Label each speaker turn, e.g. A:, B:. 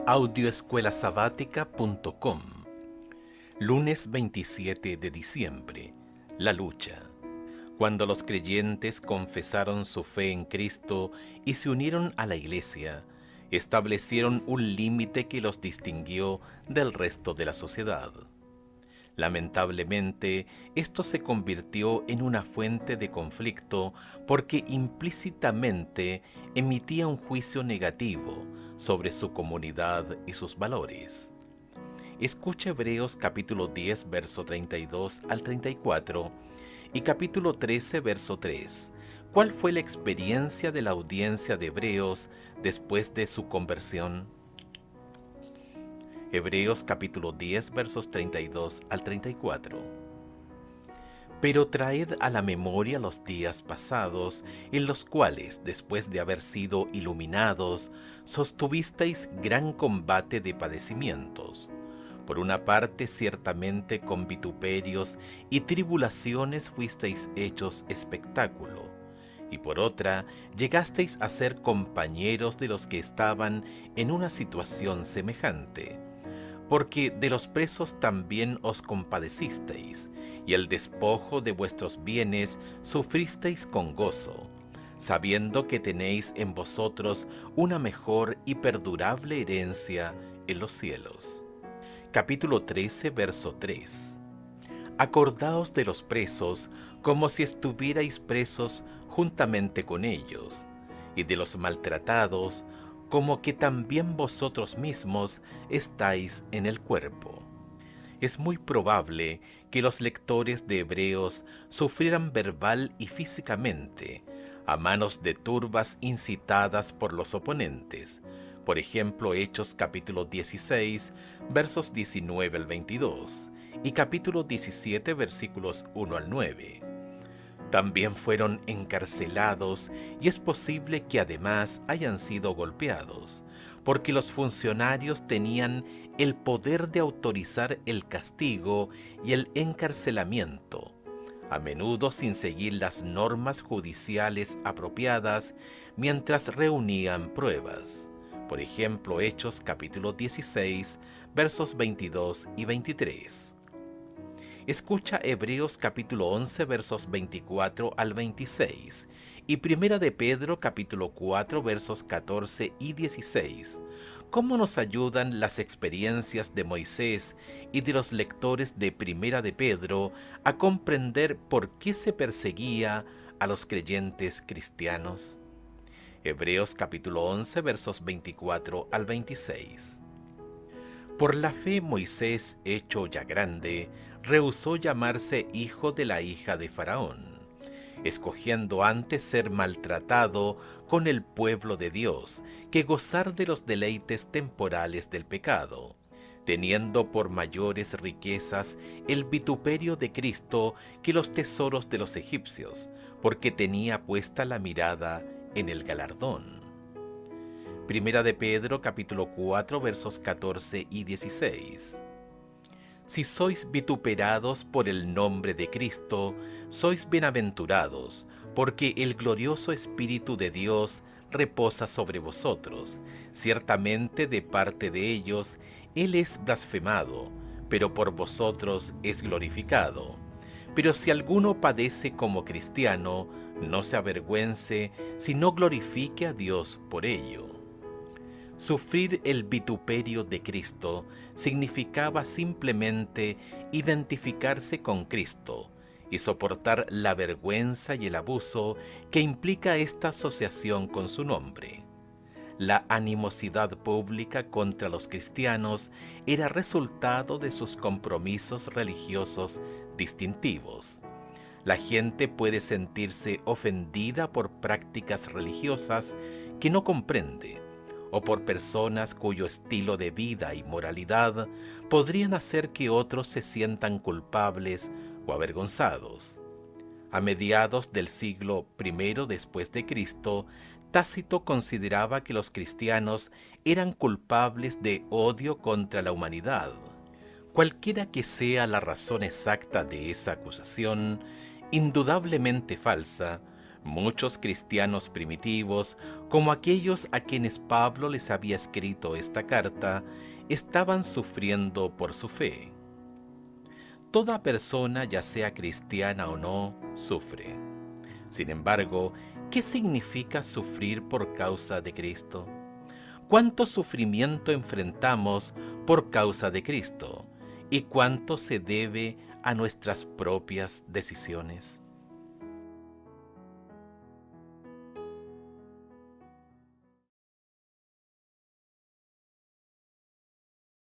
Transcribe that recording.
A: Audioescuelasabática.com. Lunes 27 de diciembre. La lucha. Cuando los creyentes confesaron su fe en Cristo y se unieron a la Iglesia, establecieron un límite que los distinguió del resto de la sociedad. Lamentablemente, esto se convirtió en una fuente de conflicto porque implícitamente emitía un juicio negativo sobre su comunidad y sus valores. Escucha Hebreos capítulo 10, verso 32 al 34 y capítulo 13, verso 3. ¿Cuál fue la experiencia de la audiencia de Hebreos después de su conversión? Hebreos capítulo 10, versos 32 al 34. Pero traed a la memoria los días pasados, en los cuales, después de haber sido iluminados, sostuvisteis gran combate de padecimientos. Por una parte, ciertamente con vituperios y tribulaciones fuisteis hechos espectáculo, y por otra, llegasteis a ser compañeros de los que estaban en una situación semejante. Porque de los presos también os compadecisteis, y el despojo de vuestros bienes sufristeis con gozo, sabiendo que tenéis en vosotros una mejor y perdurable herencia en los cielos. Capítulo 13, verso 3. Acordaos de los presos como si estuvierais presos juntamente con ellos, y de los maltratados como que también vosotros mismos estáis en el cuerpo. Es muy probable que los lectores de Hebreos sufrieran verbal y físicamente a manos de turbas incitadas por los oponentes. Por ejemplo, Hechos capítulo 16, versos 19 al 22 y capítulo 17, versículos 1 al 9. También fueron encarcelados y es posible que además hayan sido golpeados, porque los funcionarios tenían el poder de autorizar el castigo y el encarcelamiento, a menudo sin seguir las normas judiciales apropiadas mientras reunían pruebas. Por ejemplo, Hechos capítulo 16, versos 22 y 23. Escucha Hebreos capítulo 11 versos 24 al 26 y Primera de Pedro capítulo 4 versos 14 y 16. ¿Cómo nos ayudan las experiencias de Moisés y de los lectores de Primera de Pedro a comprender por qué se perseguía a los creyentes cristianos? Hebreos capítulo 11 versos 24 al 26. Por la fe Moisés, hecho ya grande, rehusó llamarse hijo de la hija de Faraón, escogiendo antes ser maltratado con el pueblo de Dios que gozar de los deleites temporales del pecado, teniendo por mayores riquezas el vituperio de Cristo que los tesoros de los egipcios, porque tenía puesta la mirada en el galardón. Primera de Pedro capítulo 4 versos 14 y 16. Si sois vituperados por el nombre de Cristo, sois bienaventurados, porque el glorioso Espíritu de Dios reposa sobre vosotros. Ciertamente de parte de ellos Él es blasfemado, pero por vosotros es glorificado. Pero si alguno padece como cristiano, no se avergüence, sino glorifique a Dios por ello. Sufrir el vituperio de Cristo significaba simplemente identificarse con Cristo y soportar la vergüenza y el abuso que implica esta asociación con su nombre. La animosidad pública contra los cristianos era resultado de sus compromisos religiosos distintivos. La gente puede sentirse ofendida por prácticas religiosas que no comprende, o por personas cuyo estilo de vida y moralidad podrían hacer que otros se sientan culpables o avergonzados. A mediados del siglo I después de Cristo, Tácito consideraba que los cristianos eran culpables de odio contra la humanidad. Cualquiera que sea la razón exacta de esa acusación, indudablemente falsa, Muchos cristianos primitivos, como aquellos a quienes Pablo les había escrito esta carta, estaban sufriendo por su fe. Toda persona, ya sea cristiana o no, sufre. Sin embargo, ¿qué significa sufrir por causa de Cristo? ¿Cuánto sufrimiento enfrentamos por causa de Cristo? ¿Y cuánto se debe a nuestras propias decisiones?